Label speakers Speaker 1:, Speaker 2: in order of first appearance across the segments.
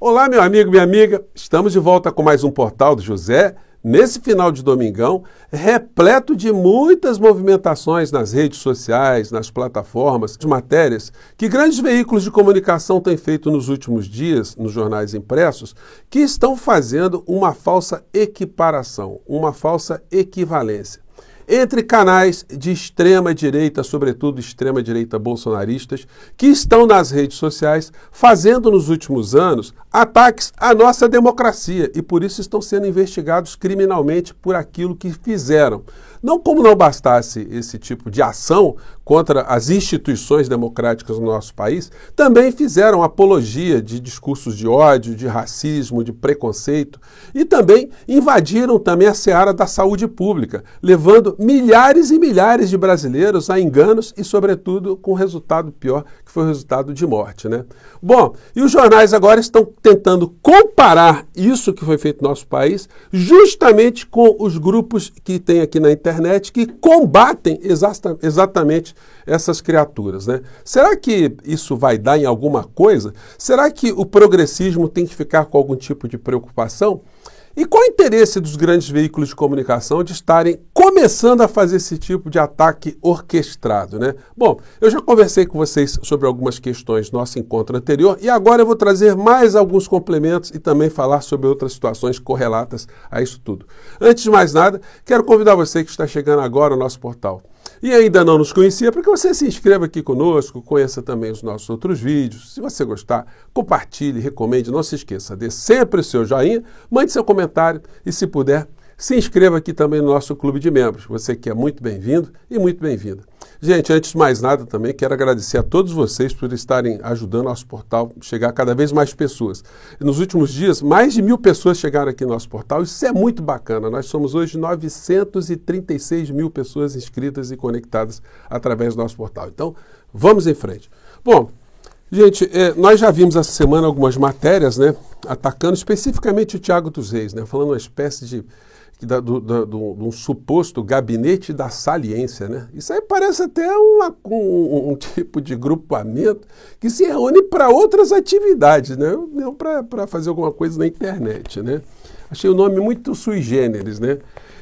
Speaker 1: Olá, meu amigo, minha amiga, estamos de volta com mais um Portal do José, nesse final de domingão, repleto de muitas movimentações nas redes sociais, nas plataformas, de matérias que grandes veículos de comunicação têm feito nos últimos dias, nos jornais impressos, que estão fazendo uma falsa equiparação, uma falsa equivalência entre canais de extrema-direita, sobretudo extrema-direita bolsonaristas, que estão nas redes sociais fazendo nos últimos anos ataques à nossa democracia e por isso estão sendo investigados criminalmente por aquilo que fizeram. Não como não bastasse esse tipo de ação contra as instituições democráticas do nosso país, também fizeram apologia de discursos de ódio, de racismo, de preconceito e também invadiram também a seara da saúde pública, levando milhares e milhares de brasileiros a enganos e, sobretudo, com resultado pior, que foi o resultado de morte, né? Bom, e os jornais agora estão tentando comparar isso que foi feito no nosso país justamente com os grupos que tem aqui na internet que combatem exatamente essas criaturas, né? Será que isso vai dar em alguma coisa? Será que o progressismo tem que ficar com algum tipo de preocupação? E qual o interesse dos grandes veículos de comunicação de estarem começando a fazer esse tipo de ataque orquestrado, né? Bom, eu já conversei com vocês sobre algumas questões do nosso encontro anterior e agora eu vou trazer mais alguns complementos e também falar sobre outras situações correlatas a isso tudo. Antes de mais nada, quero convidar você que está chegando agora ao nosso portal e ainda não nos conhecia, para que você se inscreva aqui conosco, conheça também os nossos outros vídeos. Se você gostar, compartilhe, recomende, não se esqueça, dê sempre o seu joinha, mande seu comentário e, se puder, se inscreva aqui também no nosso clube de membros. Você que é muito bem-vindo e muito bem-vinda. Gente, antes de mais nada também quero agradecer a todos vocês por estarem ajudando nosso portal a chegar a cada vez mais pessoas. Nos últimos dias, mais de 1000 pessoas chegaram aqui no nosso portal. Isso é muito bacana. Nós somos hoje 936 mil pessoas inscritas e conectadas através do nosso portal. Então, vamos em frente. Bom, gente, nós já vimos essa semana algumas matérias, né, atacando especificamente o Thiago dos Reis, né, falando uma espécie de um suposto gabinete da saliência, né? Isso aí parece até um tipo de grupamento que se reúne para outras atividades, né? Não para fazer alguma coisa na internet, né? Achei o nome muito sui generis, né?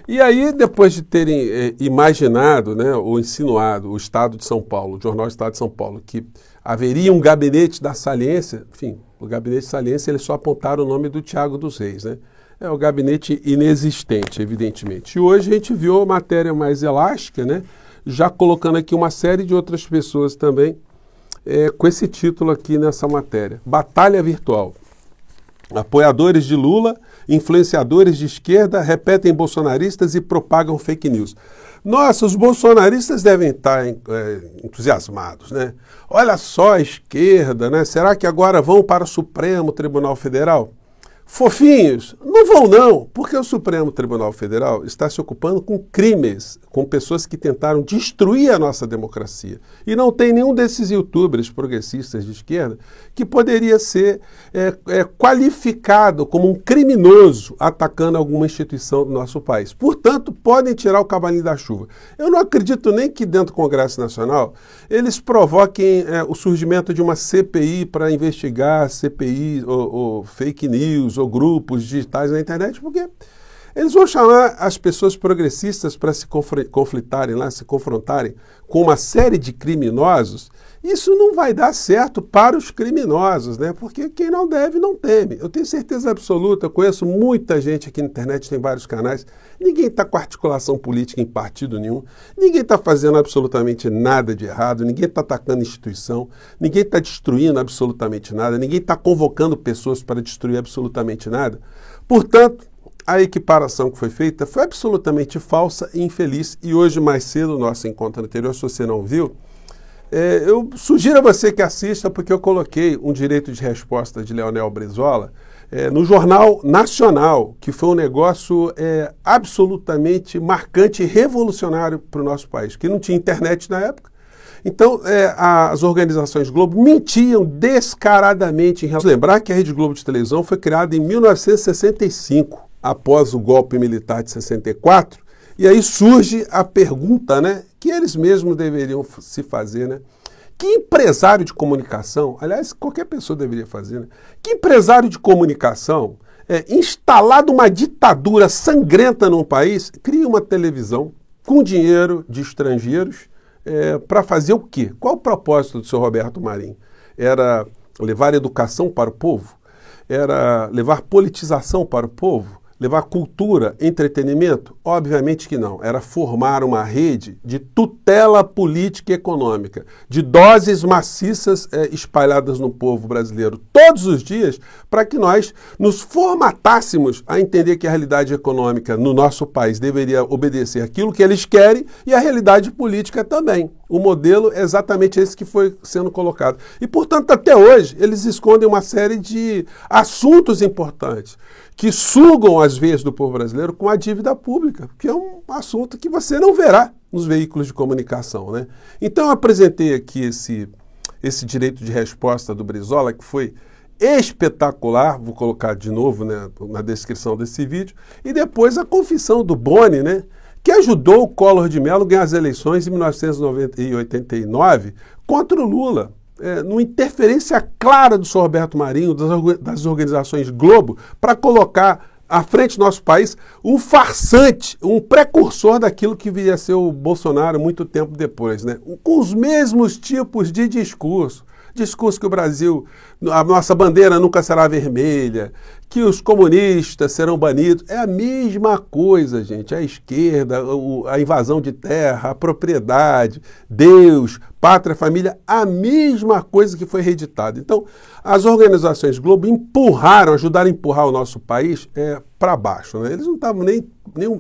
Speaker 1: E aí, depois de terem imaginado, né, ou insinuado o Estado de São Paulo, o jornal Estado de São Paulo, que haveria um gabinete da saliência, enfim, o gabinete de saliência, eles só apontaram o nome do Thiago dos Reis, né? É o gabinete inexistente, evidentemente. E hoje a gente viu a matéria mais elástica, né? Já colocando aqui uma série de outras pessoas também com esse título aqui nessa matéria. Batalha virtual. Apoiadores de Lula, influenciadores de esquerda repetem bolsonaristas e propagam fake news. Nossa, os bolsonaristas devem estar entusiasmados, né? Olha só a esquerda, né? Será que agora vão para o Supremo Tribunal Federal? Fofinhos, não vão não, porque o Supremo Tribunal Federal está se ocupando com crimes, com pessoas que tentaram destruir a nossa democracia. E não tem nenhum desses youtubers progressistas de esquerda que poderia ser qualificado como um criminoso atacando alguma instituição do nosso país. Portanto, podem tirar o cavalinho da chuva. Eu não acredito nem que dentro do Congresso Nacional eles provoquem o surgimento de uma CPI para investigar CPI ou fake news, ou grupos digitais na internet, porque eles vão chamar as pessoas progressistas para se conflitarem lá, se confrontarem com uma série de criminosos. Isso não vai dar certo para os criminosos, né? Porque quem não deve, não teme. Eu tenho certeza absoluta, eu conheço muita gente aqui na internet, tem vários canais, ninguém está com articulação política em partido nenhum, ninguém está fazendo absolutamente nada de errado, ninguém está atacando instituição, ninguém está destruindo absolutamente nada, ninguém está convocando pessoas para destruir absolutamente nada. Portanto, a equiparação que foi feita foi absolutamente falsa e infeliz. E hoje, mais cedo, no nosso encontro anterior, se você não viu, eu sugiro a você que assista, porque eu coloquei um direito de resposta de Leonel Brizola no Jornal Nacional, que foi um negócio absolutamente marcante e revolucionário para o nosso país, que não tinha internet na época. Então, as organizações Globo mentiam descaradamente em relação... Lembrar que a Rede Globo de televisão foi criada em 1965, após o golpe militar de 64, e aí surge a pergunta, né, que eles mesmos deveriam se fazer, né? Que empresário de comunicação, aliás, qualquer pessoa deveria fazer, né? Que empresário de comunicação, instalado uma ditadura sangrenta num país, cria uma televisão com dinheiro de estrangeiros para fazer o quê? Qual o propósito do senhor Roberto Marinho? Era levar educação para o povo? Era levar politização para o povo? Levar cultura, entretenimento? Obviamente que não. Era formar uma rede de tutela política e econômica, de doses maciças espalhadas no povo brasileiro todos os dias, para que nós nos formatássemos a entender que a realidade econômica no nosso país deveria obedecer aquilo que eles querem e a realidade política também. O modelo é exatamente esse que foi sendo colocado. E, portanto, até hoje, eles escondem uma série de assuntos importantes que sugam as veias do povo brasileiro com a dívida pública, que é um assunto que você não verá nos veículos de comunicação, né? Então, eu apresentei aqui esse direito de resposta do Brizola, que foi espetacular, vou colocar de novo, né, na descrição desse vídeo, e depois a confissão do Boni, né, que ajudou o Collor de Mello a ganhar as eleições em 1989 contra o Lula, numa interferência clara do senhor Roberto Marinho, das organizações Globo, para colocar à frente do nosso país um farsante, um precursor daquilo que viria a ser o Bolsonaro muito tempo depois, né? Com os mesmos tipos de discurso. Discurso que o Brasil, a nossa bandeira nunca será vermelha, que os comunistas serão banidos. É a mesma coisa, gente. A esquerda, a invasão de terra, a propriedade, Deus, pátria, família, a mesma coisa que foi reeditada. Então, as organizações Globo ajudaram a empurrar o nosso país para baixo, né? Eles não estavam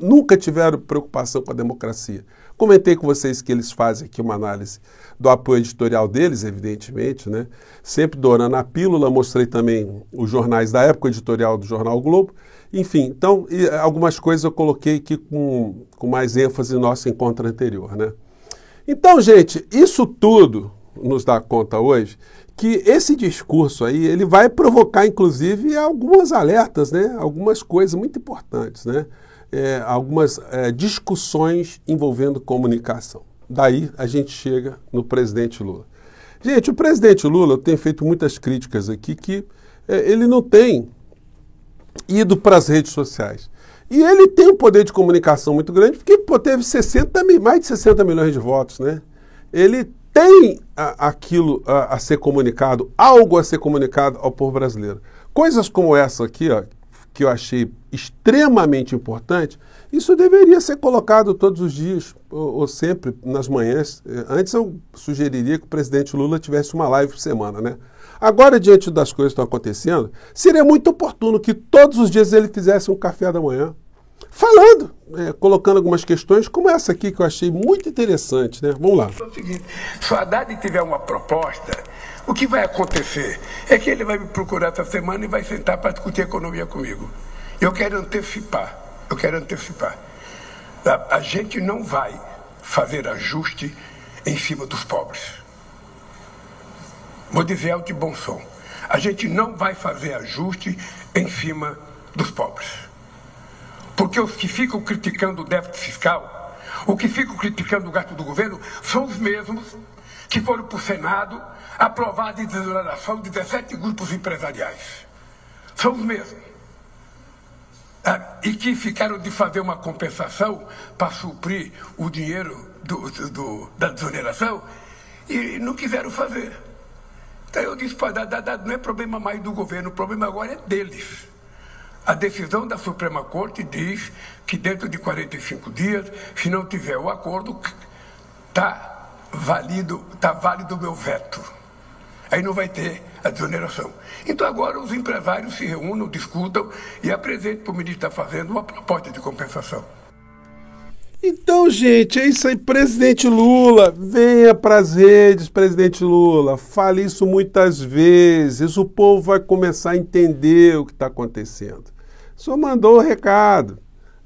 Speaker 1: nunca tiveram preocupação com a democracia. Comentei com vocês que eles fazem aqui uma análise do apoio editorial deles, evidentemente, né? Sempre dourando a pílula, mostrei também os jornais da época, o editorial do Jornal Globo. Enfim, então, algumas coisas eu coloquei aqui com mais ênfase no nosso encontro anterior, né? Então, gente, isso tudo nos dá conta hoje que esse discurso aí, ele vai provocar, inclusive, algumas alertas, né? Algumas coisas muito importantes, né? Algumas discussões envolvendo comunicação. Daí a gente chega no presidente Lula. Gente, o presidente Lula, eu tenho feito muitas críticas aqui, que ele não tem ido para as redes sociais. E ele tem um poder de comunicação muito grande, porque teve mais de 60 milhões de votos, né? Ele tem aquilo a ser comunicado, algo a ser comunicado ao povo brasileiro. Coisas como essa aqui, ó, que eu achei extremamente importante, isso deveria ser colocado todos os dias, ou sempre nas manhãs. Antes eu sugeriria que o presidente Lula tivesse uma live por semana, né? Agora, diante das coisas que estão acontecendo, seria muito oportuno que todos os dias ele fizesse um café da manhã, falando, colocando algumas questões, como essa aqui, que eu achei muito interessante, né? Vamos lá.
Speaker 2: É o seguinte, se o Haddad tiver uma proposta, o que vai acontecer é que ele vai me procurar essa semana e vai sentar para discutir economia comigo. Eu quero antecipar. A gente não vai fazer ajuste em cima dos pobres. Vou dizer alto e bom som. A gente não vai fazer ajuste em cima dos pobres. Porque os que ficam criticando o déficit fiscal, os que ficam criticando o gasto do governo, são os mesmos que foram para o Senado aprovar a desoneração de 17 grupos empresariais. São os mesmos. E que ficaram de fazer uma compensação para suprir o dinheiro da desoneração e não quiseram fazer. Então eu disse para Haddad, não é problema mais do governo, o problema agora é deles. A decisão da Suprema Corte diz que dentro de 45 dias, se não tiver o acordo, está válido o meu veto. Aí não vai ter a desoneração. Então agora os empresários se reúnam, discutam e apresentem para o ministro da Fazenda uma proposta de compensação.
Speaker 1: Então, gente, é isso aí. Presidente Lula, venha para as redes, presidente Lula. Fale isso muitas vezes. O povo vai começar a entender o que está acontecendo. O senhor mandou o recado,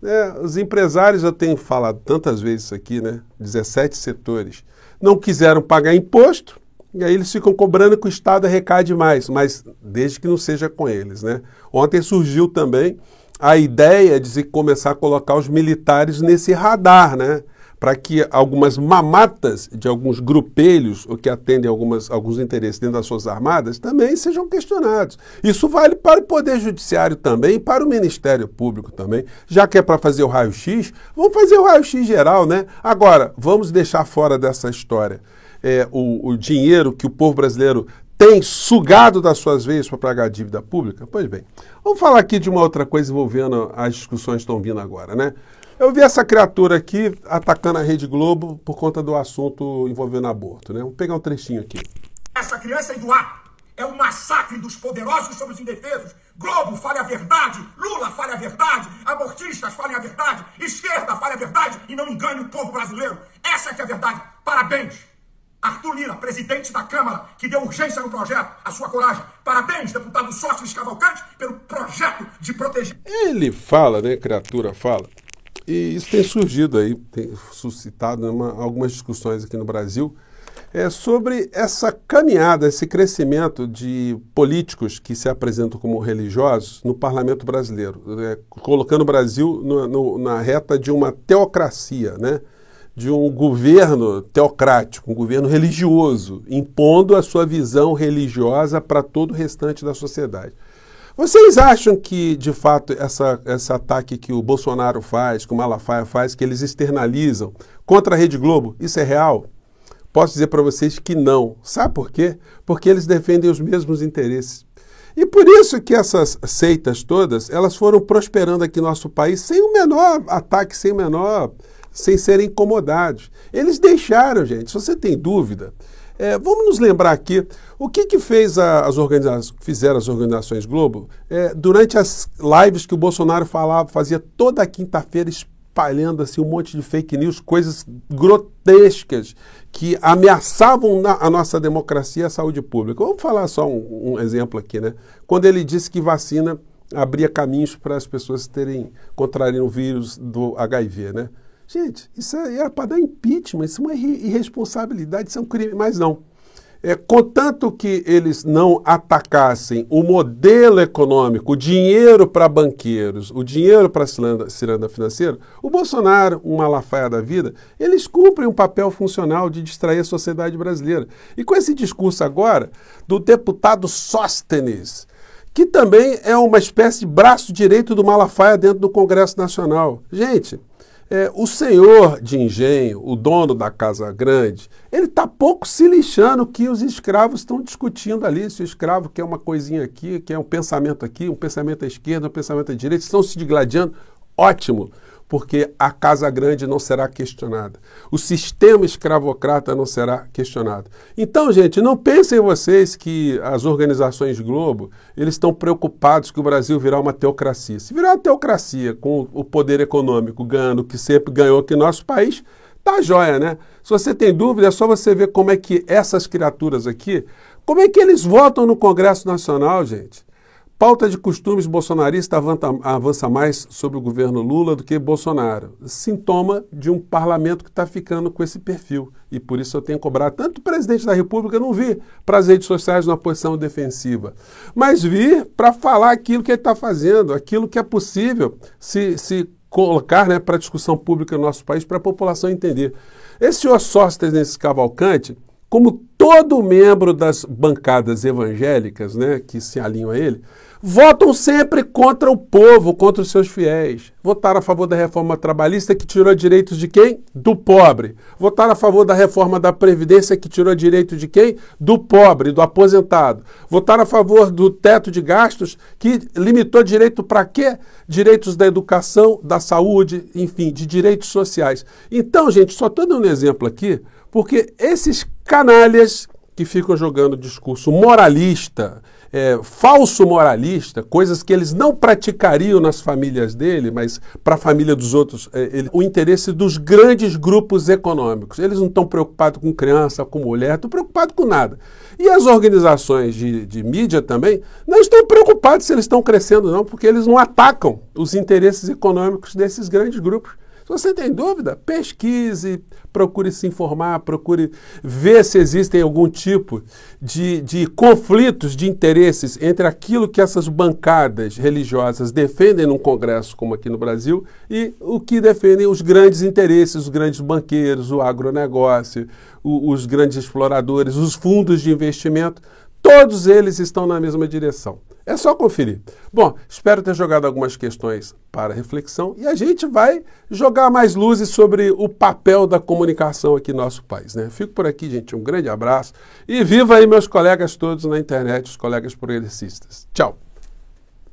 Speaker 1: né? Os empresários, eu tenho falado tantas vezes isso aqui, né? 17 setores, não quiseram pagar imposto, e aí eles ficam cobrando que o Estado arrecade mais, mas desde que não seja com eles, né? Ontem surgiu também a ideia de se começar a colocar os militares nesse radar, né? para que algumas mamatas de alguns grupelhos, ou que atendem alguns interesses dentro das Forças Armadas, também sejam questionados. Isso vale para o Poder Judiciário também, para o Ministério Público também. Já que é para fazer o raio-x, vamos fazer o raio-x geral, né? Agora, vamos deixar fora dessa história o dinheiro que o povo brasileiro tem sugado das suas veias para pagar a dívida pública? Pois bem, vamos falar aqui de uma outra coisa envolvendo as discussões que estão vindo agora, né? Eu vi essa criatura aqui atacando a Rede Globo por conta do assunto envolvendo aborto, né? Vamos pegar um trechinho aqui.
Speaker 3: Essa criança é do ar. É um massacre dos poderosos sobre os indefesos. Globo, fale a verdade. Lula, fale a verdade. Abortistas, falem a verdade. Esquerda, fale a verdade e não engane o povo brasileiro. Essa é que é a verdade. Parabéns. Arthur Lira, presidente da Câmara, que deu urgência no projeto, a sua coragem. Parabéns, deputado Sócrates Cavalcante, pelo projeto de proteger...
Speaker 1: Ele fala, né, criatura fala, e isso tem surgido aí, tem suscitado algumas discussões aqui no Brasil, sobre essa caminhada, esse crescimento de políticos que se apresentam como religiosos no parlamento brasileiro, colocando o Brasil na reta de uma teocracia, né? De um governo teocrático, um governo religioso, impondo a sua visão religiosa para todo o restante da sociedade. Vocês acham que, de fato, esse ataque que o Bolsonaro faz, que o Malafaia faz, que eles externalizam contra a Rede Globo, isso é real? Posso dizer para vocês que não. Sabe por quê? Porque eles defendem os mesmos interesses. E por isso que essas seitas todas, elas foram prosperando aqui no nosso país sem o menor ataque, sem serem incomodados. Eles deixaram, gente. Se você tem dúvida, vamos nos lembrar aqui o que fizeram as organizações Globo durante as lives que o Bolsonaro fazia toda quinta-feira, espalhando assim, um monte de fake news, coisas grotescas que ameaçavam a nossa democracia e a saúde pública. Vamos falar só um exemplo aqui, né? Quando ele disse que vacina abria caminhos para as pessoas contraírem o vírus do HIV, né? Gente, isso era para dar impeachment, isso é uma irresponsabilidade, isso é um crime, mas não. Contanto que eles não atacassem o modelo econômico, o dinheiro para banqueiros, o dinheiro para ciranda financeira, o Bolsonaro, um Malafaia da vida, eles cumprem um papel funcional de distrair a sociedade brasileira. E com esse discurso agora do deputado Sóstenes, que também é uma espécie de braço direito do Malafaia dentro do Congresso Nacional. Gente, o senhor de engenho, o dono da Casa Grande, ele está pouco se lixando que os escravos estão discutindo ali, se o escravo quer uma coisinha aqui, quer um pensamento aqui, um pensamento à esquerda, um pensamento à direita, estão se digladiando, ótimo, porque a Casa Grande não será questionada. O sistema escravocrata não será questionado. Então, gente, não pensem vocês que as organizações Globo, eles estão preocupados que o Brasil virá uma teocracia. Se virar uma teocracia com o poder econômico ganhando o que sempre ganhou aqui no nosso país, tá jóia, né? Se você tem dúvida, é só você ver como é que essas criaturas aqui, como é que eles votam no Congresso Nacional, gente. Pauta de costumes bolsonarista avança mais sobre o governo Lula do que Bolsonaro. Sintoma de um parlamento que está ficando com esse perfil. E por isso eu tenho cobrado tanto o presidente da República, não vir para as redes sociais numa posição defensiva, mas vir para falar aquilo que ele está fazendo, aquilo que é possível se colocar, né, para a discussão pública no nosso país, para a população entender. Esse senhor Sóstenes Cavalcante, como todo membro das bancadas evangélicas, né, que se alinham a ele, votam sempre contra o povo, contra os seus fiéis. Votaram a favor da reforma trabalhista, que tirou direitos de quem? Do pobre. Votaram a favor da reforma da Previdência, que tirou direito de quem? Do pobre, do aposentado. Votaram a favor do teto de gastos, que limitou direito para quê? Direitos da educação, da saúde, enfim, de direitos sociais. Então, gente, só estou dando um exemplo aqui, porque esses canalhas que ficam jogando discurso moralista, falso moralista, coisas que eles não praticariam nas famílias dele, mas para a família dos outros, o interesse dos grandes grupos econômicos. Eles não estão preocupados com criança, com mulher, estão preocupados com nada. E as organizações de mídia também não estão preocupados se eles estão crescendo, não, porque eles não atacam os interesses econômicos desses grandes grupos. Se você tem dúvida, pesquise, procure se informar, procure ver se existem algum tipo de conflitos de interesses entre aquilo que essas bancadas religiosas defendem num congresso como aqui no Brasil e o que defendem os grandes interesses, os grandes banqueiros, o agronegócio, os grandes exploradores, os fundos de investimento. Todos eles estão na mesma direção. É só conferir. Bom, espero ter jogado algumas questões para reflexão e a gente vai jogar mais luzes sobre o papel da comunicação aqui no nosso país, né? Fico por aqui, gente. Um grande abraço e viva aí meus colegas todos na internet, os colegas progressistas. Tchau!